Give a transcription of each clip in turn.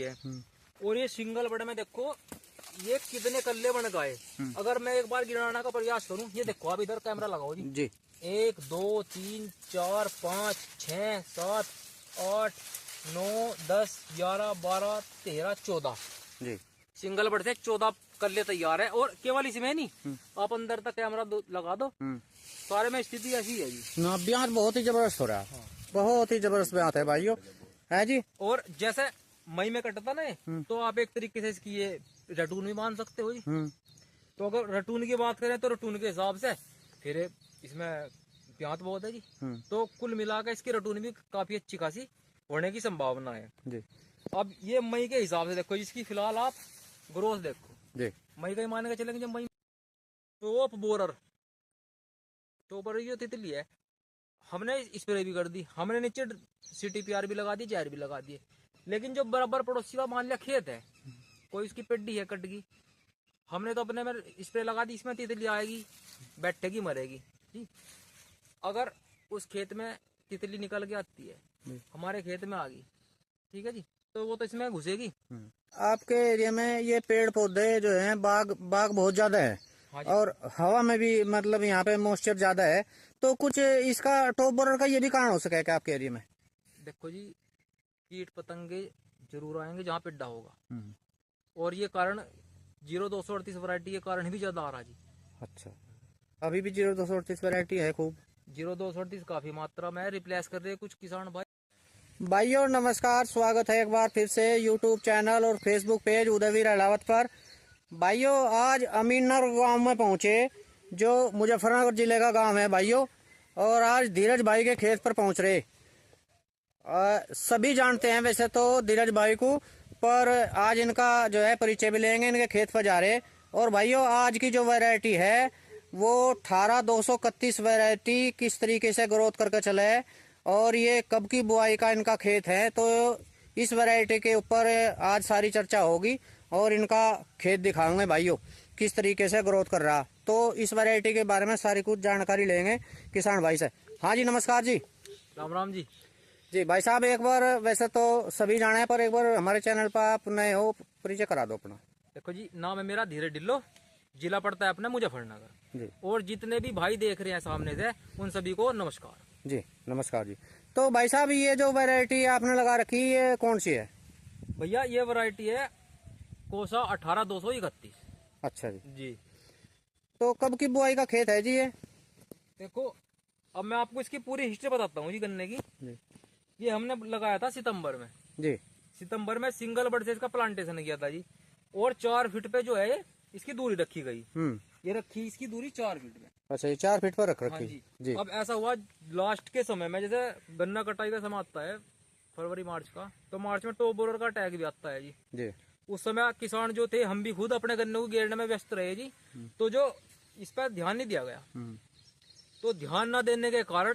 है। और ये सिंगल बड़ में देखो ये कितने कल्ले बन गए। अगर मैं एक बार गिराना का प्रयास करूं, ये देखो आप इधर कैमरा लगाओ जी। 1 2 3 4 5 6 7 8 9 10 11 12 13 14 जी सिंगल बड़ से 14 कल्ले तैयार है। और केवल इसमें नहीं, आप अंदर तक कैमरा लगा दो, सारे में स्थिति ऐसी है जी ना। ब्याह बहुत ही जबरदस्त हो रहा है। बहुत ही जबरदस्त ब्याह है भाइयों, है जी। और जैसे मई में कटता ना, तो आप एक तरीके से इसकी ये रटून भी मान सकते हो जी। तो अगर रटून की बात करें तो रटून के हिसाब से फिर इसमें प्यात बहुत है जी। तो कुल मिलाकर इसकी रटून भी काफी अच्छी खासी होने की संभावना है जी। अब ये मई के हिसाब से देखो, इसकी फिलहाल आप ग्रोथ देखो जी। मई का ही मान के चलेंगे जब मई टॉप बोरर जो तितली है, हमने स्प्रे भी कर दी, हमने नीचे CTPR भी लगा दी, जहर भी लगा दिए। लेकिन जो बराबर पड़ोसी का मान लिया खेत है, कोई उसकी पेड्डी है कट गई, हमने तो अपने में स्प्रे लगा दी, इसमें तितली आएगी, बैठेगी, मरेगी जी। अगर उस खेत में तितली निकल के आती है, हमारे खेत में आ गई, ठीक है जी, तो वो तो इसमें घुसेगी। आपके एरिया में ये पेड़ पौधे जो हैं, बाग बहुत ज्यादा है। हाँ, और हवा में भी मतलब यहाँ पे मॉइस्चर ज्यादा है, तो कुछ इसका टॉप बोरर का ये भी कारण हो सके क्या आपके एरिया में? देखो जी, कीट पतंगे जरूर आएंगे जहाँ पेड्डा होगा, और ये कारण 0238 वैरायटी के कारण भी ज्यादा आ रहा जी। अच्छा, अभी भी 0238 वैरायटी है खूब? 0238 काफी मात्रा में रिप्लेस कर रहे हैं कुछ किसान भाइयों नमस्कार, स्वागत है एक बार फिर से यूट्यूब चैनल और फेसबुक पेज उदयवीर अहलावत पर। भाइयों आज अमीननगर गांव में पहुंचे, जो मुजफ्फरनगर जिले का गांव है भाइयों, और आज धीरज भाई के खेत पर पहुंच रहे। सभी जानते हैं वैसे तो धीरज भाई को, पर आज इनका जो है परिचय भी लेंगे, इनके खेत पर जा रहे। और भाइयों आज की जो वैरायटी है वो 18231 वैरायटी किस तरीके से ग्रोथ करके चले है, और ये कब की बुआई का इनका खेत है, तो इस वैरायटी के ऊपर आज सारी चर्चा होगी और इनका खेत दिखाऊंगे भाइयों किस तरीके से ग्रोथ कर रहा। तो इस वैरायटी के बारे में सारी कुछ जानकारी लेंगे किसान भाई से। हाँ जी नमस्कार जी। राम राम जी। जी भाई साहब, एक बार वैसे तो सभी जाने पर एक बार हमारे चैनल पर आप नए हो, परिचय करा दो अपना। देखो जी, नाम है मेरा धीरज ढिल्लो, जिला पड़ता है अपना मुजफ्फरनगर जी। और जितने भी भाई देख रहे हैं सामने से, उन सभी को नमस्कार जी। नमस्कार जी। तो भाई साहब ये जो वैरायटी आपने लगा रखी है कौन सी है? भैया ये वैरायटी है कोसा 18231। अच्छा जी जी। तो कब की बुआई का खेत है जी ये? देखो अब मैं आपको इसकी पूरी हिस्ट्री बताता हूँ जी गन्ने की जी। ये हमने लगाया था सितंबर में जी। सितंबर में सिंगल बर्ड से इसका प्लांटेशन किया था जी। और 4 फीट पे जो है इसकी दूरी रखी गई। ये रखी इसकी दूरी 4 फीट में। अच्छा, ये 4 फीट पर रख रखी। हाँ जी। अब ऐसा हुआ लास्ट के समय में, जैसे गन्ना कटाई का समय आता है फरवरी मार्च का, तो मार्च में टॉप बोरर का अटैक भी आता है जी। उस समय किसान जो थे, हम भी खुद अपने गन्ने को गेरने में व्यस्त रहे जी। तो जो इस पर ध्यान नहीं दिया गया, तो ध्यान न देने के कारण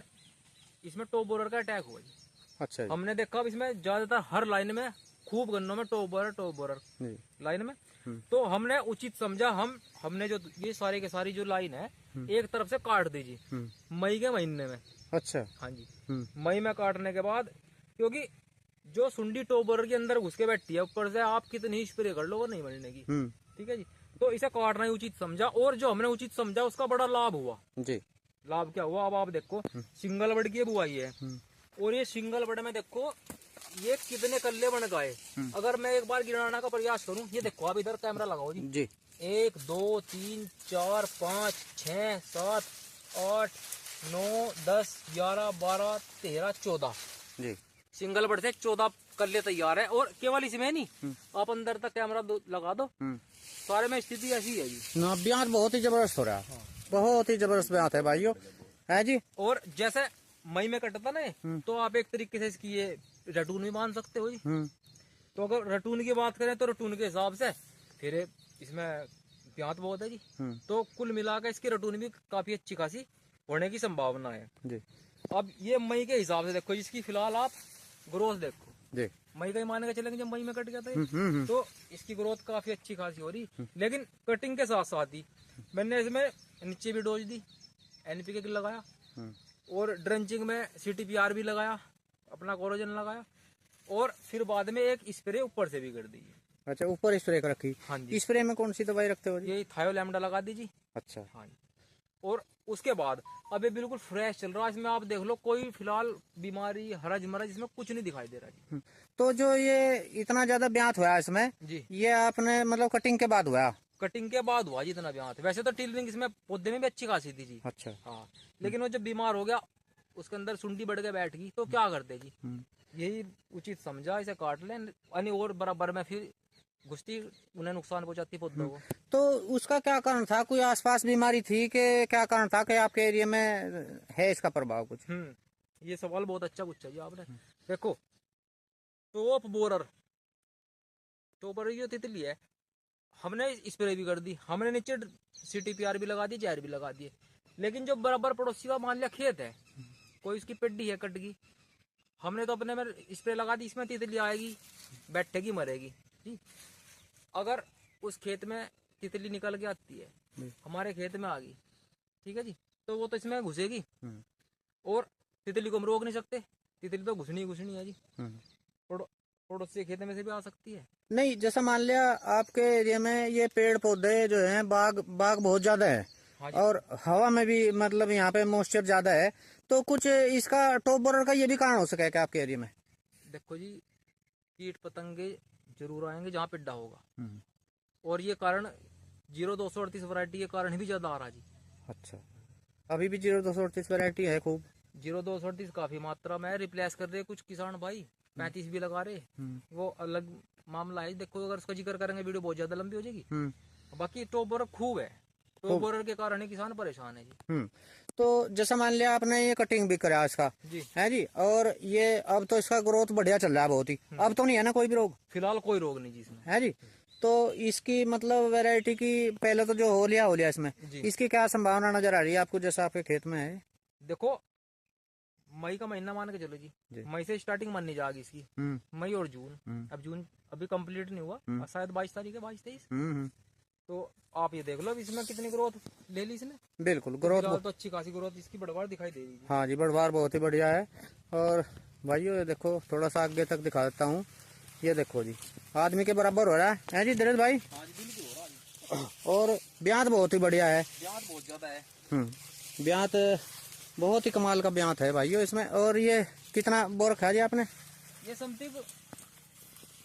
इसमें टॉप बोरर का अटैक हुआ जी। अच्छा। हमने देखा अब इसमें ज्यादातर हर लाइन में खूब गन्नों में टॉप बोरर लाइन में। तो हमने उचित समझा, हमने जो ये सारे के सारी जो लाइन है एक तरफ से काट दीजिए मई के महीने में। अच्छा। हाँ जी। मई में काटने के बाद, क्योंकि जो सुंडी टॉप बोरर के अंदर घुस के बैठती है, ऊपर से आप कितनी ही स्प्रे कर लो वो नहीं मरने की, ठीक है जी। तो इसे काटना ही उचित समझा, और जो हमने उचित समझा उसका बड़ा लाभ हुआ जी। लाभ क्या हुआ, अब आप देखो सिंगल बर्ड की बुआई है, और ये सिंगल बर्ड में देखो ये कितने कल्ले बन गए। अगर मैं एक बार गिराना का प्रयास करूं, ये देखो आप इधर कैमरा लगाओ जी। 1 2 3 4 5 6 7 8 9 10 11 12 13 14 जी सिंगल बर्ड से 14 कल्ले तैयार है। और केवल इसमें नहीं, आप अंदर तक कैमरा लगा दो, सारे में स्थिति ऐसी है जी ना। ब्याह बहुत ही जबरदस्त हो रहा है। बहुत ही जबरदस्त ब्याह है भाइयों, है जी। और जैसे मई में कटता ना, तो आप एक तरीके से इसकी ये रटून भी मान सकते हो जी। तो अगर रटून की बात करें तो रटून के हिसाब से फिर इसमें प्यात बहुत है जी। तो कुल मिलाकर इसकी रटून भी काफी अच्छी खासी होने की संभावना है जी। अब ये मई के हिसाब से देखो, इसकी फिलहाल आप ग्रोथ देखो जी। मई का ही मान के चलेंगे जब मई में कट गया था, तो इसकी ग्रोथ काफी अच्छी खासी हो रही। लेकिन कटिंग के साथ साथ ही मैंने इसमें नीचे भी डोज दी, NPK लगाया, और ड्रंचिंग में CTPR भी लगाया, अपना कोरोजन लगाया। और फिर बाद में एक स्प्रे ऊपर से भी कर दी। अच्छा, ऊपर स्प्रे कर रखी। हाँ जी। स्प्रे में कौन सी दवाई रखते हो जी? ये थायोलैम्डा लगा दीजिए। अच्छा। हाँ जी। और उसके बाद अब ये बिल्कुल फ्रेश चल रहा है, इसमें आप देख लो कोई फिलहाल बीमारी हरज मरज इसमें कुछ नहीं दिखाई दे रहा जी। तो जो ये इतना ज्यादा ब्यात हुआ है इसमें जी, ये आपने मतलब कटिंग के बाद हुआ? कटिंग के बाद हुआ जितना ब्यात। वैसे तो टिलरिंग इसमें पौधे में भी अच्छी खासी थी जी। अच्छा। हाँ, लेकिन वो जब बीमार हो गया उसके अंदर सुंडी बढ़ के बैठ गई तो क्या करते जी, यही उचित समझा इसे काट लें, यानी और बराबर में फिर घुसती उन्हें नुकसान पहुंचाती पौधों को। तो उसका क्या कारण था? कोई आसपास बीमारी थी कि क्या कारण था कि आपके एरिया में है इसका प्रभाव कुछ? ये सवाल बहुत अच्छा पूछा जी आपने। देखो, टॉप बोरर जो तितली है, हमने स्प्रे भी कर दी, हमने नीचे CTPR भी लगा दी, जहर भी लगा दिए, लेकिन जो बराबर पड़ोसी का मान लिया खेत है, कोई उसकी पेड्डी है कट गई, हमने तो अपने में स्प्रे लगा दी, इसमें तितली आएगी, बैठेगी, मरेगी जी। अगर उस खेत में तितली निकल के आती है, हमारे खेत में आ गई, ठीक है जी, तो वो तो इसमें घुसेगी और तितली को हम रोक नहीं सकते, तितली तो घुसनी है जी। पड़ोसी खेत में से भी आ सकती है। नहीं, जैसा मान लिया आपके एरिया में ये पेड़ पौधे जो हैं, बाग बहुत ज्यादा है। हाँ जी। और हवा में भी मतलब यहाँ पे मॉइस्चर ज्यादा है, तो कुछ इसका टॉप बोरर का ये भी कारण हो सके क्या आपके एरिया में? देखो जी, कीट पतंगे जरूर आएंगे जहाँ पिड्डा होगा, और ये कारण 0238 वैरायटी के कारण भी ज्यादा आ रहा जी। अच्छा, अभी भी 0238 वैरायटी है खूब? 0238 काफी मात्रा में रिप्लेस कर रहे कुछ किसान भाई, 35 भी लगा रहे, वो अलग मामला है। देखो, अगर उसका जिक्र करेंगे वीडियो बहुत ज्यादा लंबी हो जाएगी। बाकी टॉप बोरर खूब है, टॉप बोरर के कारण ही किसान परेशान है जी। तो जैसा मान लिया आपने ये कटिंग भी करा इसका जी, है जी, और ये अब तो इसका ग्रोथ बढ़िया चल रहा है बहुत ही, अब तो नहीं है ना कोई भी रोग? फिलहाल कोई रोग नहीं जी इसमें, है जी। तो इसकी मतलब वैरायटी की पहले तो जो हो लिया इसमें जी। इसकी क्या संभावना नजर आ रही है आपको, जैसा आपके खेत में है? देखो, मई का महीना मान के चलो जी, मई से स्टार्टिंग माननी जाएगी इसकी, मई और जून, अब जून अभी कंप्लीट नहीं हुआ, शायद 22 तारीख है, 22-23। तो आप ये देख लो इसमें कितनी ग्रोथ ले ली इसने। बिल्कुल, ग्रोथ तो अच्छी खासी ग्रोथ इसकी बढ़वार दिखाई दे रही है। हाँ जी, बढ़वार बहुत ही बढ़िया है। और भाइयों ये देखो, थोड़ा सा आगे तक दिखा देता हूँ, ये देखो जी, आदमी के बराबर हो रहा है जी धीरज भाई। हाँ जी, बिल्कुल हो रहा है। और ब्यात बहुत ही बढ़िया है, ब्यात बहुत ज्यादा है। ब्यात बहुत ही कमाल का ब्यात है भाइयों इसमें। और ये कितना बोर खाया जी आपने? ये समथिंग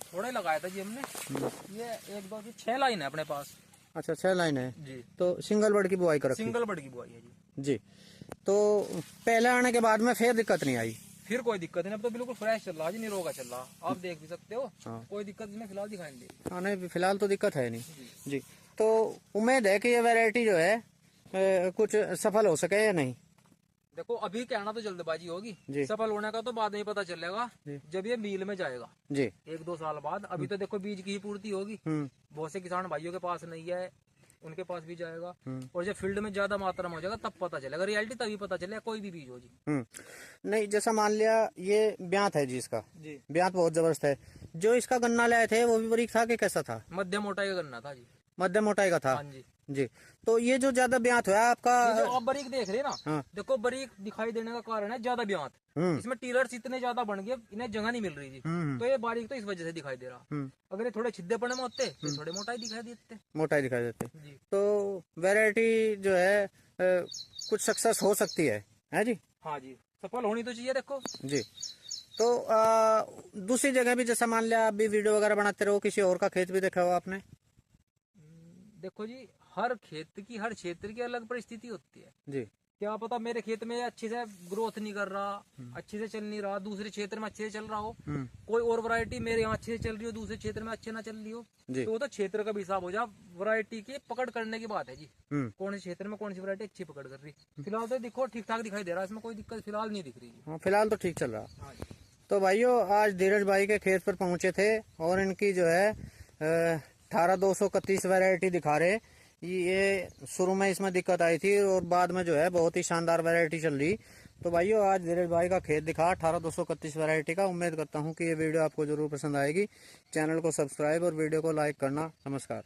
थोड़ा लगाया था जी हमने, ये 1 2 6 लाइन है अपने पास। अच्छा, 6 लाइन है जी। तो सिंगल बर्ड की बुआई कर रखी? सिंगल बर्ड की बुआई है जी। जी। तो पहले आने के बाद में फिर दिक्कत नहीं आई? फिर कोई दिक्कत नहीं, अब तो बिल्कुल फ्रेश चल रहा है जी, निरोगा चल रहा, आप देख भी सकते हो। हाँ। कोई दिक्कत इसमें फिलहाल दिखाई नहीं दे। हाँ, नहीं फिलहाल तो दिक्कत है नहीं जी। तो उम्मीद है कि ये वैरायटी जो है कुछ सफल हो सके या नहीं? देखो, अभी कहना तो जल्दबाजी होगी, जी। सफल होने का तो बाद में ही पता चलेगा जब ये मील में जाएगा जी, 1-2 साल बाद। अभी तो देखो बीज की ही पूर्ति होगी, बहुत से किसान भाइयों के पास नहीं है, उनके पास भी जाएगा, और जब फील्ड में ज्यादा मात्रा में हो जाएगा तब पता चलेगा, रियलिटी तभी पता चलेगा कोई भी बीज हो जी। नहीं, जैसा मान लिया ये ब्यात है जी, इसका जी, ब्यात बहुत जबरदस्त है। जो इसका गन्ना लाए थे वो भी बारीक था कि कैसा था? मध्यम मोटाई का गन्ना था जी। मध्यम मोटाई का था? हाँ जी। जी। तो ये जो ज्यादा ब्यात हुआ आपका, ये जो आप बारीक देख रहे हैं ना, हाँ। देखो बारीक दिखाई देने का कारण है ज्यादा ब्यात, इसमें टीलर्स इतने ज्यादा बन गए, इन्हें जगह नहीं मिल रही जी, तो ये बारीक तो इस वजह से दिखाई दे रहा। अगर ये थोड़े छिद्देपने में होते तो थोड़े मोटाई दिखाई देते, मोटाई दिखाई देते। जी। तो वैरायटी जो है कुछ सक्सेस हो सकती है जी? हाँ जी, सफल होनी तो चाहिए। देखो जी। तो दूसरी जगह भी जैसा मान लिया आप भी वीडियो वगैरह बनाते रहो, किसी और का खेत भी देखा हो आपने? देखो जी, हर खेत की, हर क्षेत्र की अलग परिस्थिति होती है जी। क्या पता मेरे खेत में अच्छे से ग्रोथ नहीं कर रहा, अच्छे से चल नहीं रहा, दूसरे क्षेत्र में अच्छे से चल रहा हो, कोई और वैरायटी मेरे यहाँ अच्छे से चल रही हो, दूसरे क्षेत्र में अच्छे ना चल रही हो, तो वो तो क्षेत्र का भी हिसाब हो जा, वैरायटी की पकड़ करने की बात है जी। कौन से क्षेत्र में कौन सी वैरायटी अच्छी पकड़ कर रही। फिलहाल तो देखो ठीक ठाक दिखाई दे रहा है, इसमें कोई दिक्कत फिलहाल नहीं दिख रही। हाँ, फिलहाल तो ठीक चल रहा। हाँ जी। तो भाइयों आज धीरज भाई के खेत पर पहुंचे थे और इनकी जो है 18231 वैरायटी दिखा रहे। ये शुरू में इसमें दिक्कत आई थी और बाद में जो है बहुत ही शानदार वैरायटी चल रही। तो भाइयों आज धीरज भाई का खेत दिखा 18231 वैरायटी का। उम्मीद करता हूँ कि ये वीडियो आपको जरूर पसंद आएगी। चैनल को सब्सक्राइब और वीडियो को लाइक करना। नमस्कार।